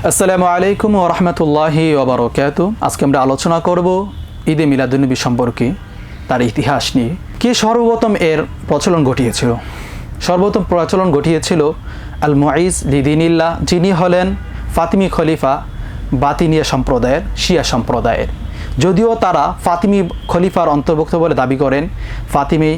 আসসালামু আলাইকুম ওয়া রাহমাতুল্লাহি ওয়া বারাকাতুহু। আজকে আমরা আলোচনা করব ঈদে মিলাদুন্নবী সম্পর্কে, তার ইতিহাস নিয়ে। কে সর্বপ্রথম এর প্রচলন ঘটিয়েছিল? সর্বপ্রথম প্রচলন ঘটিয়েছিল আল মুঈজ লিদিনিল্লাহ, যিনি হলেন ফাতিমি খলিফা বাতিনিয়া সম্প্রদায়ের, শিয়া সম্প্রদায়ের। যদিও তারা ফাতিমি খলিফার অন্তর্ভুক্ত বলে দাবি করেন, ফাতিমি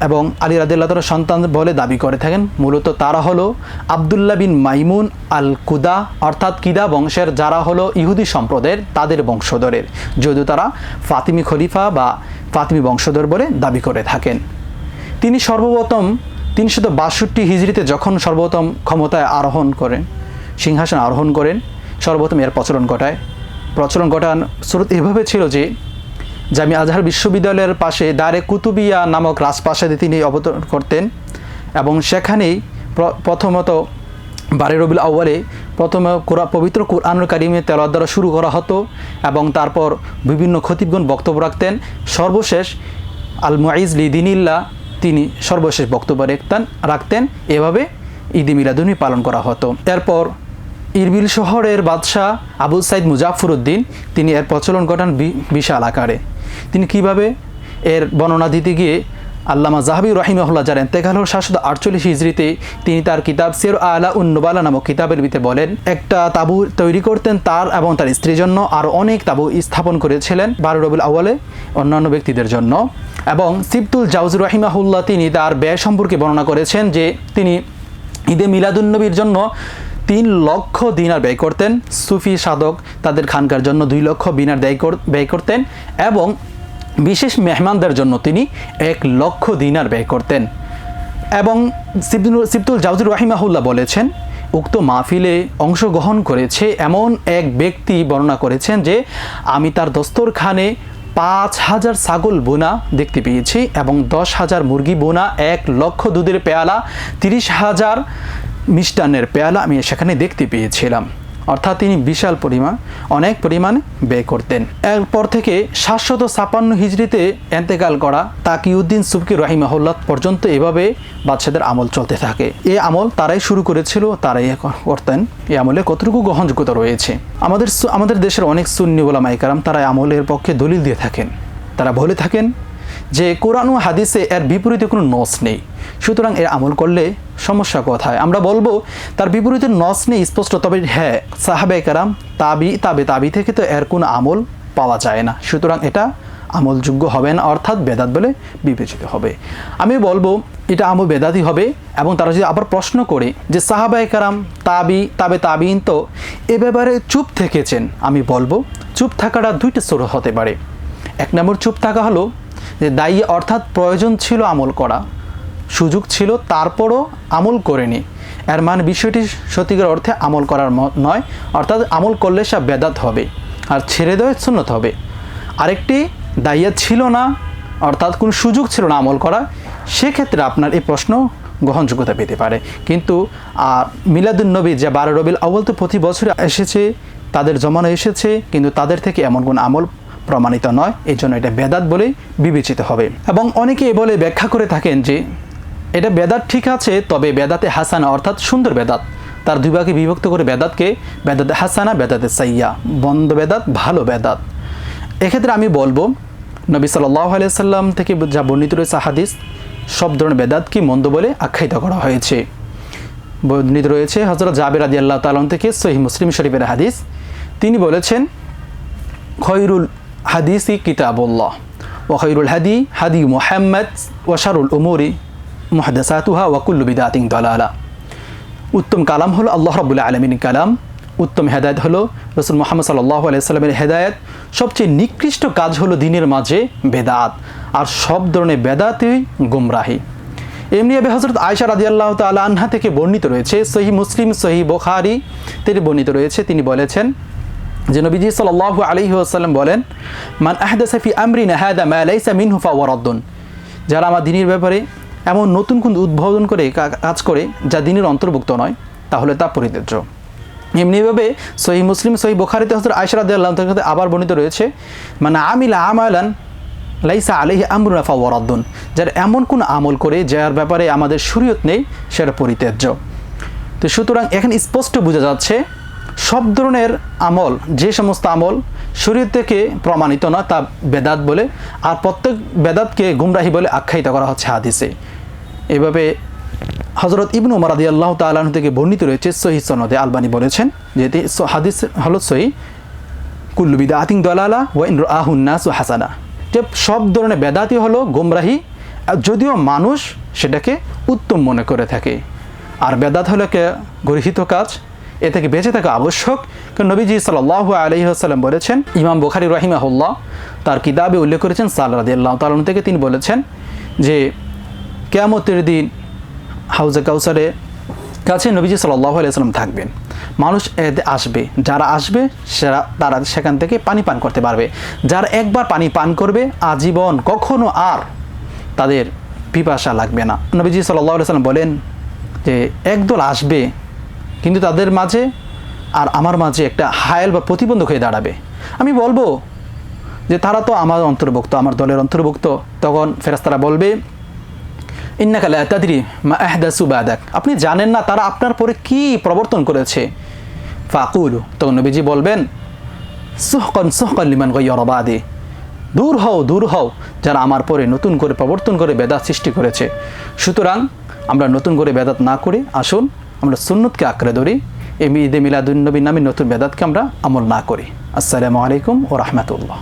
এবং আলী রাদিয়াল্লাহু তাআলার সন্তান বলে দাবি করে থাকেন। মূলত তারা হলো আবদুল্লাহ বিন মাইমুন আল কুদা, অর্থাৎ কিদা বংশের, যারা হলো ইহুদি সম্প্রদায়ের, তাদের বংশধরের, যদিও তারা ফাতিমি খলিফা বা ফাতিমি বংশধর বলে দাবি করে থাকেন। তিনি সর্বপ্রথম 362 হিজরিতে যখন সর্বপ্রথম ক্ষমতায় আরোহণ করেন, সিংহাসন আরোহণ করেন, সর্বপ্রথম এর প্রচলন ঘটান স্রোত এভাবে ছিল যে জামি আজহার বিশ্ববিদ্যালয়ের পাশে দারে কুতুবিয়া নামক রাজপ্রাসাদে তিনি অবতরণ করতেন এবং সেখানেই প্রথমত 12 রবিউল আউয়ালে প্রথমে পবিত্র কুরআনুল কারীমের তেলাওয়াত দ্বারা শুরু করা হতো এবং তারপর বিভিন্ন খতিবগণ বক্তব্য সর্বশেষ আল মুঈজ লিদিনিল্লাহ তিনি সর্বশেষ বক্তব্য রাখতেন। এভাবে ঈদে মিলাদুন্নবী পালন করা হতো। এরপর ইরবিল শহরের বাদশাহ আবু সাইদ মুজাফফরউদ্দিন তিনি এর প্রচলন ঘটান বিশাল আকারে। তিনি কিভাবে এর বর্ণনা দিতে গিয়ে আল্লামা যাহাবী রাহিমাহুল্লাহ, যার ইন্তেকাল হল 748 হিজরিতে, তিনি তার কিতাব সির আলাউন নুবালা নামক কিতাবের ভিতরে বলেন, একটা তাঁবু তৈরি করতেন তার এবং তার স্ত্রীর জন্য, আর অনেক তাঁবু স্থাপন করেছিলেন 12 রবিউল আউয়ালে অন্যান্য ব্যক্তিদের জন্য। এবং সিবতুল জাওজি রাহিমাহুল্লাহ তিনি তার ব্যয় সম্পর্কে বর্ণনা করেছেন যে তিনি ঈদে মিলাদুন্নবীর জন্য 3 লক্ষ দিনার ব্যয় করতেন। সুফি সাধক তাদের খানকার জন্য 2 লক্ষ দিনার ব্যয় করতেন এবং বিশেষ মেহমানদের জন্য তিনি 1 লক্ষ দিনার ব্যয় করতেন। এবং সিবতুল জাওজি রাহিমাহুল্লাহ বলেছেন, উক্ত মাহফিলে অংশগ্রহণ করেছে এমন এক ব্যক্তি বর্ণনা করেছেন যে আমি তার দস্তরখানে 5000 ছাগল বোনা দেখতে পেয়েছি এবং 10,000 মুরগি বোনা, 1 লক্ষ দুধের পেয়ালা, 30,000 মিষ্টান্নের পেয়ালা আমি সেখানে দেখতে পেয়েছিলাম। অর্থাৎ তিনি বিশাল অনেক পরিমাণে ব্যয় করতেন। এরপর থেকে 756 হিজরিতে ইন্তেকাল করা তাকিউদ্দিন সুবকি রাহিমাহুল্লাহ পর্যন্ত এভাবে বাদশাদের আমল চলতে থাকে। এই আমল তারাই শুরু করেছিল, তারাই করতেন। এই আমলে কতটুকু গ্রহণযোগ্যতা রয়েছে? আমাদের দেশের অনেক সুন্নি উলামায়ে কেরাম তারা আমলের পক্ষে দলিল দিয়ে থাকেন। তারা বলে থাকেন যে কোরআন ও হাদিসে এর বিপরীতে কোনো নস নেই, সুতরাং এর আমল করলে সমস্যা কোথায়? আমরা বলবো তার বিপরীতে নস নেই স্পষ্ট, তবে হ্যাঁ সাহাবায়ে কেরাম তাবি থেকে তো এর কোনো আমল পাওয়া যায় না, সুতরাং এটা আমলযোগ্য হবে না, অর্থাৎ বেদাত বলে বিবেচিত হবে। আমি বলবো এটা আমল বেদাতই হবে। এবং তারা যদি আবার প্রশ্ন করে যে সাহাবায়ে কেরাম তাবিঈন তো এ ব্যাপারে চুপ থেকেছেন, আমি বলবো চুপ থাকাটা 2টা স্তর হতে পারে। 1 নম্বর চুপ থাকা হলো যে দায়ী, অর্থাৎ প্রয়োজন ছিল আমল করা, সুযোগ ছিল, তারপরও আমল করেনি, এর মানে বিষয়টি সত্যিকার অর্থে আমল করার নয়, অর্থাৎ আমল করলে সব বেদাত হবে আর ছেড়ে দেওয়া সুন্নত হবে। আরেকটি দায়িয়া ছিল না, অর্থাৎ কোনো সুযোগ ছিল না আমল করা, সেক্ষেত্রে আপনার এই প্রশ্ন গ্রহণযোগ্যতা পেতে পারে। কিন্তু মিলাদুন্নবী যে 12 রবিউল আউয়াল তো প্রতি বছরে এসেছে, তাদের জমানায় এসেছে, কিন্তু তাদের থেকে এমন কোন আমল প্রমাণিত নয়, এই জন্য এটা বেদাত বলে বিবেচিত হবে। এবং অনেকে বলে ব্যাখ্যা করে থাকেন যে এটা বেদাত ঠিক আছে, তবে বেদাতে হাসানা, অর্থাৎ সুন্দর বেদাত, তার 2 ভাগে বিভক্ত করে বেদাতকে বেদাতে হাসানা, বেদাতে সাইয়া, বন্ধ বেদাত, ভালো বেদাত। এক্ষেত্রে আমি বলবো নবী সাল্লাল্লাহু আলাইহি সাল্লাম থেকে যা বর্ণিত রয়েছে হাদিস, সব ধরনের বেদাতকে মন্দ বলে আখ্যায়িত করা হয়েছে। বর্ণিত রয়েছে হযরত জাবের রাদিয়াল্লাহু তাআলা থেকে সহিহ মুসলিম শরীফের হাদিস, তিনি বলেছেন, খয়রুল হাদিসি কিতাবুল্লাহ ওয়া খয়রুল হাদি হাদি মুহাম্মদ ওয়া শাররুল উমুরি মুহদাসাতুহা ওয়া কুল্লু বিদআতিন দালালা। উত্তম কালাম হলো আল্লাহ রাব্বুল আলামিনের কালাম, উত্তম হেদায়েত হলো রাসূল মুহাম্মদ সাল্লাল্লাহু আলাইহি সাল্লামের হেদায়েত, সবচেয়ে নিকৃষ্ট কাজ হলো দ্বীনের মাঝে বেদাত, আর সব ধরনের বেদাতই গুমরাহি। এমনি হযরত আয়েশা রাদিয়াল্লাহু তাআলা আনহা থেকে বর্ণিত রয়েছে, সহিহ মুসলিম, সহিহ বুখারী থেকে বর্ণিত রয়েছে, তিনি বলেছেন যে নবীজি সাল্লাল্লাহু আলাইহি ওয়াসাল্লাম বলেন, মান আহদাসা ফি আমরিনা হাদা মা লাইসা মিনহু ফাহুয়া রাদ্দুন, যারা আমার দ্বীনের ব্যাপারে এমন নতুন কোন উদ্ভাবন করে কাজ করে যা দ্বীনের অন্তর্ভুক্ত নয়, তাহলে তা পরিত্যাজ্য। এমনিভাবে সহিহ মুসলিম, সহিহ বুখারীতে হযরত আয়েশা রাদিয়াল্লাহু তাআলা আবার বর্ণিত রয়েছে, মান আমিলা আমালান লাইসা আলাইহি আমরুনা ফাহুয়া রাদ্দুন, যারা এমন কোন আমল করে যার ব্যাপারে আমাদের শরীয়ত নেই, সেটা পরিত্যাজ্য। তো সুতরাং এখানে স্পষ্ট বোঝা যাচ্ছে সব ধরনের আমল, যে সমস্ত আমল শরীয়ত থেকে প্রমাণিত না তা বেদাত বলে, আর প্রত্যেক বেদাতকে গুমরাহি বলে আখ্যায়িত করা হচ্ছে হাদিসে। এভাবে হযরত ইবনু উমর রাদিয়াল্লাহু তাআলা আনহু থেকে বর্ণিত রয়েছে, সহিহ সনদে আলবানী বলেছেন যে হাদিস হলো সহিহ, কুল্লু বিদআতিন দালালা ওয়া ইন রাআহুন নাসু হাসানা, যে সব ধরনের বেদাতই হলো গুমরাহি, যদিও মানুষ সেটাকে উত্তম মনে করে থাকে। আর বেদাত হলো গর্হিত কাজ, এ থেকে বেঁচে থাকা আবশ্যক। কারণ নবীজি সাল্লাল্লাহু আলাইহি ওয়াসাল্লাম বলেছেন, ইমাম বুখারী রাহিমাহুল্লাহ তার কিতাবে উল্লেখ করেছেন, সাল রাদিয়াল্লাহু তাআলা আনহু থেকে তিনি বলেছেন যে কিয়ামতের দিন হাউজে কাউসারের কাছে নবীজি সাল্লাল্লাহু আলাইহি ওয়াসাল্লাম থাকবেন, মানুষ এতে আসবে, যারা আসবে তারা সেখান থেকে পানি পান করতে পারবে। যারা একবার পানি পান করবে আজীবন কখনো আর তাদের পিপাসা লাগবে না। নবীজি সাল্লাল্লাহু আলাইহি ওয়াসাল্লাম বলেন যে একদল আসবে, কিন্তু তাদের মাঝে আর আমার মাঝে একটা হায়েল বা প্রতিবন্ধক হয়ে দাঁড়াবে। আমি বলবো যে তারা তো আমার অন্তর্ভুক্ত, আমার দলের অন্তর্ভুক্ত। তখন ফেরেশতারা বলবে, ইন্নাকা লা তাদরি মা আহদাসু বাদাক, আপনি জানেন না তারা আপনার পরে কি প্রবর্তন করেছে। ফাকুলু, তখন নবীজি বলবেন, সুহকান সুহকান লিমান গায়্যারা বাদি, দূর হও দূর হও যারা আমার পরে নতুন করে প্রবর্তন করে বেদাত সৃষ্টি করেছে। সুতরাং আমরা নতুন করে বেদাত না করে আসুন আমরা সুন্নতকে আঁকড়ে ধরি, এই ঈদে মিলাদুন নবী নামে নতুন বেদাতকে আমরা আমল না করি। আসসালামু আলাইকুম ওয়া রাহমাতুল্লাহ।